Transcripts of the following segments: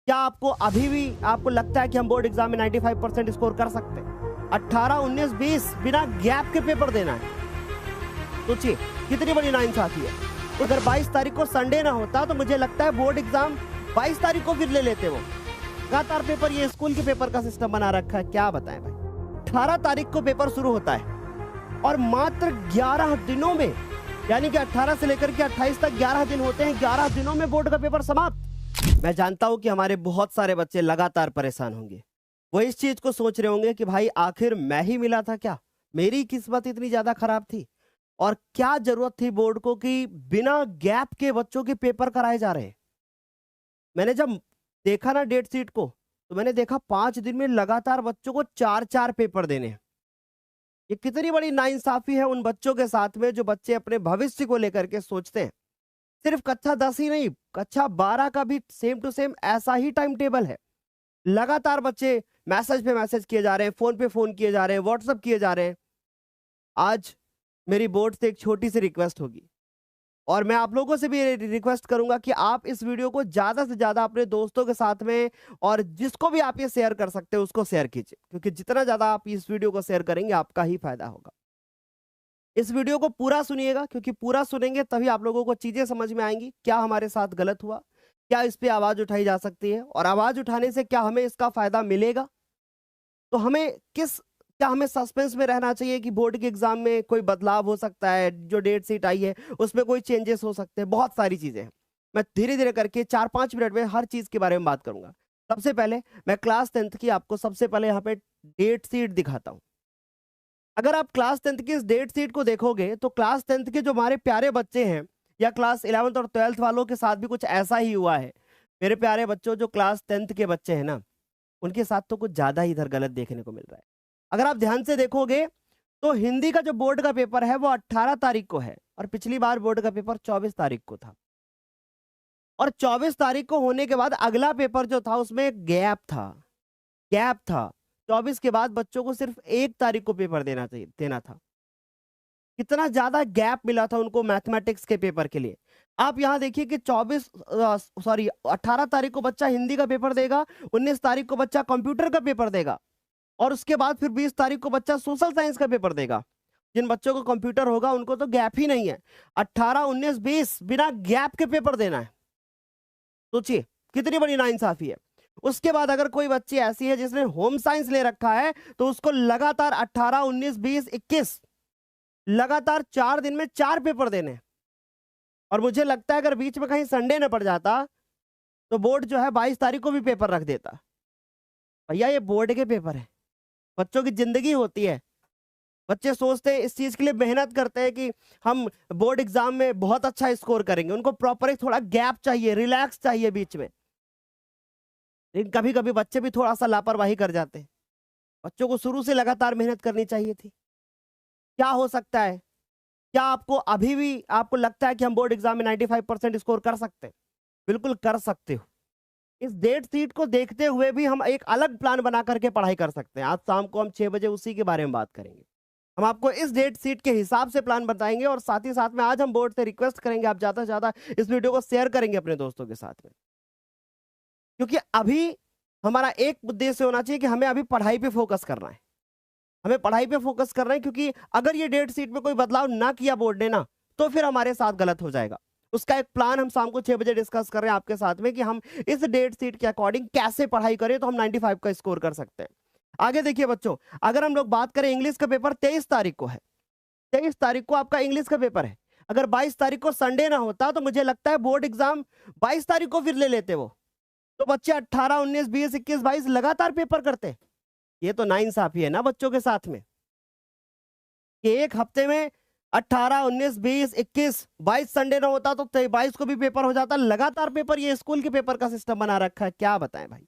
क्या आपको अभी भी आपको लगता है कि हम बोर्ड एग्जाम में 95% स्कोर कर सकते हैं? 18, 19, 20 बिना गैप के पेपर देना है। सोचिए कितनी बड़ी नाइंसाफी है। तो अगर 22 तारीख को संडे ना होता तो मुझे लगता है बोर्ड एग्जाम 22 तारीख को फिर ले लेते वो। लगातार पेपर, ये स्कूल के पेपर का सिस्टम बना रखा है, क्या बताएं भाई। 18 तारीख को पेपर शुरू होता है और मात्र 11 दिनों में, यानी कि 18 से लेकर के 28 तक 11 दिन होते हैं, 11 दिनों में बोर्ड का पेपर समाप्त। मैं जानता हूं कि हमारे बहुत सारे बच्चे लगातार परेशान होंगे। वो इस चीज को सोच रहे होंगे कि भाई आखिर मैं ही मिला था क्या, मेरी किस्मत इतनी ज्यादा खराब थी, और क्या जरूरत थी बोर्ड को कि बिना गैप के बच्चों के पेपर कराए जा रहे हैं। मैंने जब देखा ना डेट शीट को, तो मैंने देखा 5 दिन में लगातार बच्चों को 4-4 पेपर देने हैं। ये कितनी बड़ी नाइंसाफी है उन बच्चों के साथ में जो बच्चे अपने भविष्य को लेकर के सोचते हैं। सिर्फ कक्षा 10 ही नहीं, कक्षा 12 का भी सेम टू सेम ऐसा ही टाइम टेबल है। लगातार बच्चे मैसेज पे मैसेज किए जा रहे हैं, फोन पे फोन किए जा रहे हैं, व्हाट्सएप किए जा रहे हैं। आज मेरी बोर्ड से एक छोटी सी रिक्वेस्ट होगी, और मैं आप लोगों से भी रिक्वेस्ट करूंगा कि आप इस वीडियो को ज्यादा से ज्यादा अपने दोस्तों के साथ में, और जिसको भी आप ये शेयर कर सकते हो उसको शेयर कीजिए, क्योंकि जितना ज्यादा आप इस वीडियो को शेयर करेंगे आपका ही फायदा होगा। इस वीडियो को पूरा सुनिएगा, क्योंकि पूरा सुनेंगे तभी आप लोगों को चीजें समझ में आएंगी, क्या हमारे साथ गलत हुआ, क्या इस पे आवाज उठाई जा सकती है, और आवाज उठाने से क्या हमें इसका फायदा मिलेगा। तो हमें सस्पेंस में रहना चाहिए कि बोर्ड के एग्जाम में कोई बदलाव हो सकता है, जो डेट शीट आई है उसमें कोई चेंजेस हो सकते हैं, बहुत सारी चीजें हैं। मैं धीरे धीरे करके 4-5 मिनट में हर चीज के बारे में बात करूंगा। सबसे पहले मैं क्लास 10th की आपको सबसे पहले यहाँ पे डेट शीट दिखाता हूँ। अगर आप क्लास 10th की इस डेट शीट को देखोगे तो क्लास 10th के जो हमारे प्यारे बच्चे हैं, या क्लास 11th और 12th वालों के साथ भी कुछ ऐसा ही हुआ है। मेरे प्यारे बच्चों, जो क्लास 10th के बच्चे हैं ना, उनके साथ तो कुछ ज्यादा ही इधर गलत देखने को मिल रहा है। अगर आप ध्यान से देखोगे तो हिंदी का जो बोर्ड का पेपर है वो 18 तारीख को है, और पिछली बार बोर्ड का पेपर 24 तारीख को था। और 24 तारीख को होने के बाद अगला पेपर जो था उसमें गैप था। 24 के बाद बच्चों को सिर्फ 1 तारीख को पेपर देना था। कितना ज्यादा गैप मिला था उनको मैथमेटिक्स के पेपर के लिए। आप यहां देखिए कि 18 तारीख को बच्चा हिंदी का पेपर देगा, 19 तारीख को बच्चा कंप्यूटर का पेपर देगा, और उसके बाद फिर 20 तारीख को बच्चा सोशल साइंस का पेपर देगा। जिन बच्चों को कंप्यूटर होगा उनको तो गैप ही नहीं है। 18, 19, 20 बिना गैप के पेपर देना है। सोचिए कितनी बड़ी नाइंसाफी है। उसके बाद अगर कोई बच्ची ऐसी है जिसने होम साइंस ले रखा है, तो उसको लगातार 18, 19, 20, 21 लगातार 4 दिन में 4 पेपर देने हैं। और मुझे लगता है अगर बीच में कहीं संडे न पड़ जाता तो बोर्ड जो है 22 तारीख को भी पेपर रख देता। भैया ये बोर्ड के पेपर है, बच्चों की जिंदगी होती है। बच्चे सोचते हैं, इस चीज के लिए मेहनत करते हैं कि हम बोर्ड एग्जाम में बहुत अच्छा स्कोर करेंगे। उनको प्रॉपर एक थोड़ा गैप चाहिए, रिलैक्स चाहिए बीच में। लेकिन कभी कभी बच्चे भी थोड़ा सा लापरवाही कर जाते हैं। बच्चों को शुरू से लगातार मेहनत करनी चाहिए थी। क्या हो सकता है? क्या आपको अभी भी आपको लगता है कि हम बोर्ड एग्जाम में 95% स्कोर कर सकते हैं? बिल्कुल कर सकते हो। इस डेट शीट को देखते हुए भी हम एक अलग प्लान बना करके पढ़ाई कर सकते हैं। आज शाम को हम 6 बजे उसी के बारे में बात करेंगे। हम आपको इस डेट शीट के हिसाब से प्लान बताएंगे, और साथ ही साथ में आज हम बोर्ड से रिक्वेस्ट करेंगे आप ज्यादा से ज्यादा इस वीडियो को शेयर करेंगे अपने दोस्तों के साथ में। क्योंकि अभी हमारा एक उद्देश्य होना चाहिए कि हमें अभी पढ़ाई पे फोकस करना है। हमें पढ़ाई पे फोकस करना है, क्योंकि अगर ये डेट शीट में कोई बदलाव ना किया बोर्ड ने ना, तो फिर हमारे साथ गलत हो जाएगा। उसका एक प्लान हम शाम को 6 बजे डिस्कस कर रहे हैं आपके साथ में कि हम इस डेट शीट के अकॉर्डिंग कैसे पढ़ाई करें तो हम 95 का स्कोर कर सकते हैं। आगे देखिए बच्चों, अगर हम लोग बात करें, इंग्लिश का पेपर 23 तारीख को है। 23 तारीख को आपका इंग्लिश का पेपर है। अगर 22 तारीख को संडे ना होता तो मुझे लगता है बोर्ड एग्जाम 22 तारीख को फिर ले लेते वो। तो बच्चे 18, 19, 20, 21, 22 लगातार पेपर करते। ये तो नाइंसाफी है ना बच्चों के साथ में, कि एक हफ्ते में 18, 19, 20, 21, 22 संडे ना होता तो 22 को भी पेपर हो जाता। लगातार पेपर, ये स्कूल के पेपर का सिस्टम बना रखा है, क्या बताएं भाई।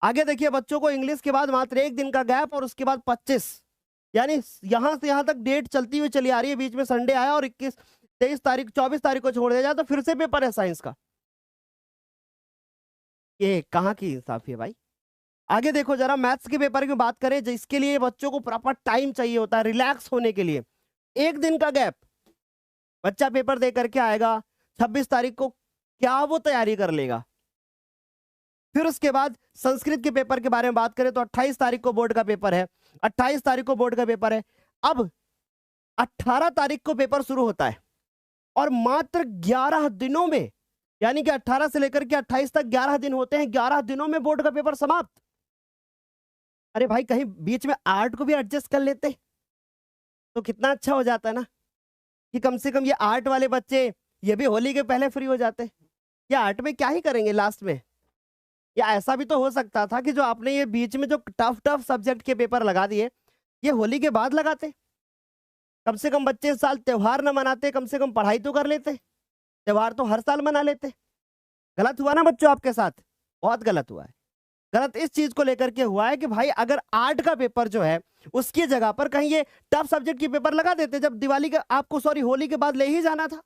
आगे देखिए बच्चों को इंग्लिश के बाद मात्र 1 दिन का गैप, और उसके बाद 25, यानी यहां से यहां तक डेट चलती हुई चली आ रही है। बीच में संडे आया और 23 तारीख 24 तारीख को छोड़ दिया जाए तो फिर से पेपर है साइंस का। ये कहाँ की इंसाफी है भाई। आगे देखो जरा, मैथ्स के पेपर की बात करें, जिसके लिए बच्चों को प्रॉपर टाइम चाहिए होता है रिलैक्स होने के लिए। 1 दिन का गैप, बच्चा पेपर दे करके आएगा 26 तारीख को, क्या वो तैयारी कर लेगा? फिर उसके बाद संस्कृत के पेपर के बारे में बात करें तो 28 तारीख को बोर्ड का पेपर है, 28 तारीख को बोर्ड का पेपर है। अब 18 तारीख को पेपर शुरू होता है और मात्र 11 दिनों में, यानी कि 18 से लेकर के 28 तक 11 दिन होते हैं, 11 दिनों में बोर्ड का पेपर समाप्त। अरे भाई कहीं बीच में आर्ट को भी एडजस्ट कर लेते तो कितना अच्छा हो जाता है ना, कि कम से कम ये आर्ट वाले बच्चे ये भी होली के पहले फ्री हो जाते। या आर्ट में क्या ही करेंगे लास्ट में। या ऐसा भी तो हो सकता था कि जो आपने ये बीच में जो टफ टफ सब्जेक्ट के पेपर लगा दिए ये होली के बाद लगाते, कम से कम बच्चे इस साल त्योहार ना मनाते, कम से कम पढ़ाई तो कर लेते। त्योहार तो हर साल मना लेते। गलत हुआ ना बच्चों आपके साथ, बहुत गलत हुआ है। गलत इस चीज को लेकर के हुआ है कि भाई अगर आर्ट का पेपर जो है उसकी जगह पर कहीं ये टफ सब्जेक्ट की पेपर लगा देते, जब दिवाली का आपको होली के बाद ले ही जाना था।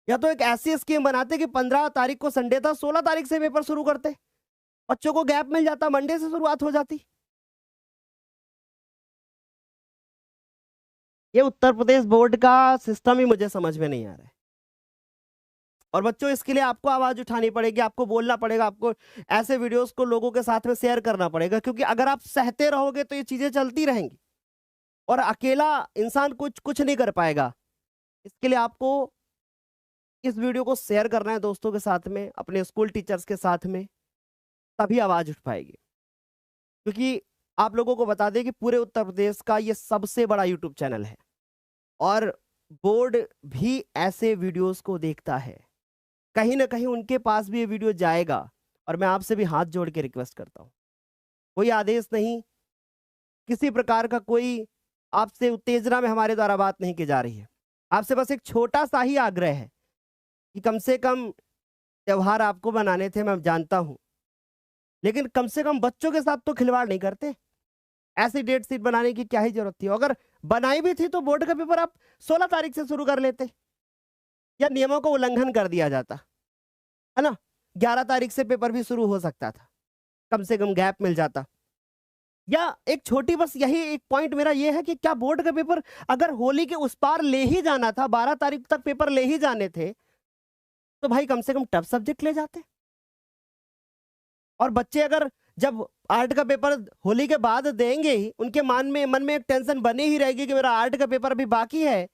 या तो एक ऐसी स्कीम बनाते कि 15 तारीख को संडे था, 16 तारीख से पेपर शुरू करते, बच्चों को गैप मिल जाता, मंडे से शुरुआत हो जाती। ये उत्तर प्रदेश बोर्ड का सिस्टम ही मुझे समझ में नहीं आ रहा है। और बच्चों इसके लिए आपको आवाज उठानी पड़ेगी, आपको बोलना पड़ेगा, आपको ऐसे वीडियोस को लोगों के साथ में शेयर करना पड़ेगा, क्योंकि अगर आप सहते रहोगे तो ये चीजें चलती रहेंगी और अकेला इंसान कुछ नहीं कर पाएगा। इसके लिए आपको इस वीडियो को शेयर करना है दोस्तों के साथ में, अपने स्कूल टीचर्स के साथ में, तभी आवाज उठ पाएगी। क्योंकि आप लोगों को बता दें कि पूरे उत्तर प्रदेश का ये सबसे बड़ा यूट्यूब चैनल है और बोर्ड भी ऐसे वीडियोस को देखता है। कहीं ना कहीं उनके पास भी ये वीडियो जाएगा। और मैं आपसे भी हाथ जोड़ के रिक्वेस्ट करता हूं, कोई आदेश नहीं, किसी प्रकार का कोई आपसे उत्तेजना में हमारे द्वारा बात नहीं की जा रही है। आपसे बस एक छोटा सा ही आग्रह है कि कम से कम त्योहार आपको बनाने थे, मैं जानता हूं, लेकिन कम से कम बच्चों के साथ तो खिलवाड़ नहीं करते। ऐसी डेट शीट बनाने की क्या ही जरूरत थी। अगर बनाई भी थी तो बोर्ड का पेपर आप 16 तारीख से शुरू कर लेते, या नियमों को उल्लंघन कर दिया जाता, है ना। 11 तारीख से पेपर भी शुरू हो सकता था, कम से कम गैप मिल जाता। या एक छोटी बस यही एक पॉइंट मेरा ये है कि क्या बोर्ड का पेपर अगर होली के उस पार ले ही जाना था, 12 तारीख तक पेपर ले ही जाने थे, तो भाई कम से कम टफ सब्जेक्ट ले जाते। और बच्चे अगर जब आर्ट का पेपर होली के बाद देंगे ही, उनके मन में एक टेंशन बनी ही रहेगी कि मेरा आर्ट का पेपर अभी बाकी है,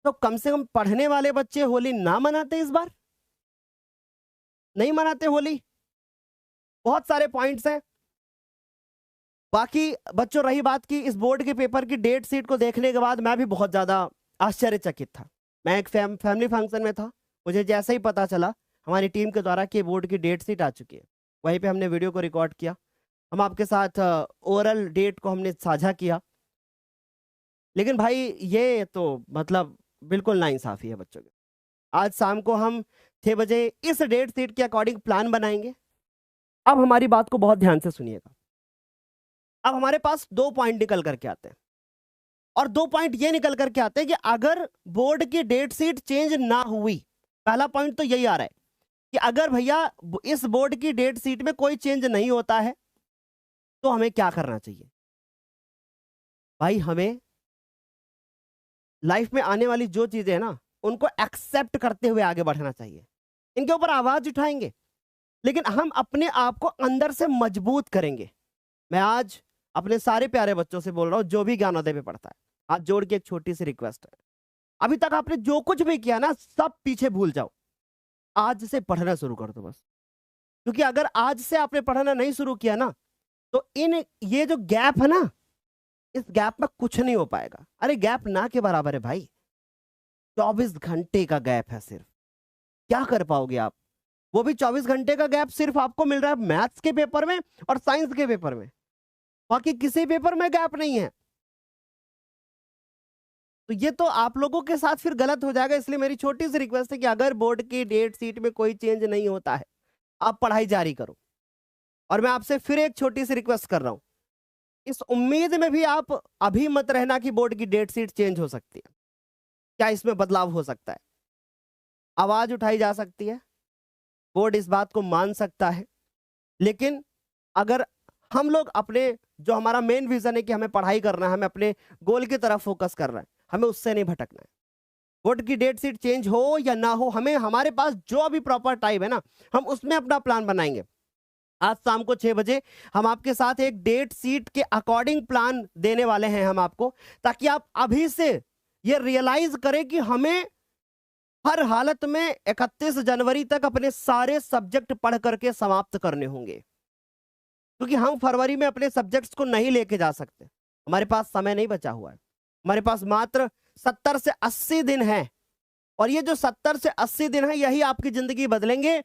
तो कम से कम पढ़ने वाले बच्चे होली ना मनाते। इस बार नहीं मनाते होली। बहुत सारे पॉइंट्स हैं। बाकी बच्चों रही बात की इस बोर्ड के पेपर की डेट शीट को देखने के बाद मैं भी बहुत ज्यादा आश्चर्यचकित था। मैं एक फैमिली फंक्शन में था, मुझे जैसे ही पता चला हमारी टीम के द्वारा कि बोर्ड की डेट शीट आ चुकी है, वहीं पे हमने वीडियो को रिकॉर्ड किया, हम आपके साथ ओरल डेट को हमने साझा किया। लेकिन भाई ये तो मतलब बिल्कुल नाइंसाफी है बच्चों की। आज शाम को हम 6 बजे इस डेट शीट के अकॉर्डिंग प्लान बनाएंगे। अब हमारी बात को बहुत ध्यान से सुनिएगा। अब हमारे पास 2 पॉइंट निकल करके आते हैं, और 2 पॉइंट ये निकल करके आते हैं कि अगर बोर्ड की डेट शीट चेंज ना हुई, पहला पॉइंट तो यही आ रहा है कि अगर भैया इस बोर्ड की डेट शीट में कोई चेंज नहीं होता है तो हमें क्या करना चाहिए। भाई हमें लाइफ में आने वाली जो चीजें हैं ना, उनको एक्सेप्ट करते हुए आगे बढ़ना चाहिए। इनके ऊपर आवाज उठाएंगे, लेकिन हम अपने आप को अंदर से मजबूत करेंगे। मैं आज अपने सारे प्यारे बच्चों से बोल रहा हूं जो भी ज्ञानोदय पे पढ़ता है, हाथ जोड़ के एक छोटी सी रिक्वेस्ट है, अभी तक आपने जो कुछ भी किया ना सब पीछे भूल जाओ, आज से पढ़ना शुरू कर दो बस। क्योंकि अगर आज से आपने पढ़ना नहीं शुरू किया ना, तो ये जो गैप है ना, इस गैप में कुछ नहीं हो पाएगा। अरे गैप ना के बराबर है भाई, 24 घंटे का गैप है सिर्फ। क्या कर पाओगे आप? वो भी 24 घंटे का गैप सिर्फ आपको मिल रहा है मैथ्स के पेपर में और साइंस के पेपर में, बाकी किसी पेपर में गैप नहीं है। तो ये तो आप लोगों के साथ फिर गलत हो जाएगा। इसलिए मेरी छोटी सी रिक्वेस्ट है कि अगर बोर्ड की डेट शीट में कोई चेंज नहीं होता है, आप पढ़ाई जारी करो। और मैं आपसे फिर एक छोटी सी रिक्वेस्ट कर रहा हूं, इस उम्मीद में भी आप अभी मत रहना कि बोर्ड की डेट शीट चेंज हो सकती है। क्या इसमें बदलाव हो सकता है? आवाज उठाई जा सकती है, बोर्ड इस बात को मान सकता है। लेकिन अगर हम लोग अपने जो हमारा मेन विजन है कि हमें पढ़ाई करना है, हमें अपने गोल की तरफ फोकस करना है, हमें उससे नहीं भटकना है। बोर्ड की डेट शीट चेंज हो या ना हो, हमें हमारे पास जो अभी प्रॉपर टाइम है ना, हम उसमें अपना प्लान बनाएंगे। आज शाम को 6 बजे हम आपके साथ एक डेट शीट के अकॉर्डिंग प्लान देने वाले हैं हम आपको, ताकि आप अभी से ये रियलाइज करें कि हमें हर हालत में 31 जनवरी तक अपने सारे सब्जेक्ट पढ़ करके समाप्त करने होंगे, क्योंकि हम फरवरी में अपने सब्जेक्ट्स को नहीं लेके जा सकते, हमारे पास समय नहीं बचा हुआ है। हमारे पास मात्र 70 से 80 दिन है, और ये जो 70 से 80 दिन है यही आपकी जिंदगी बदलेंगे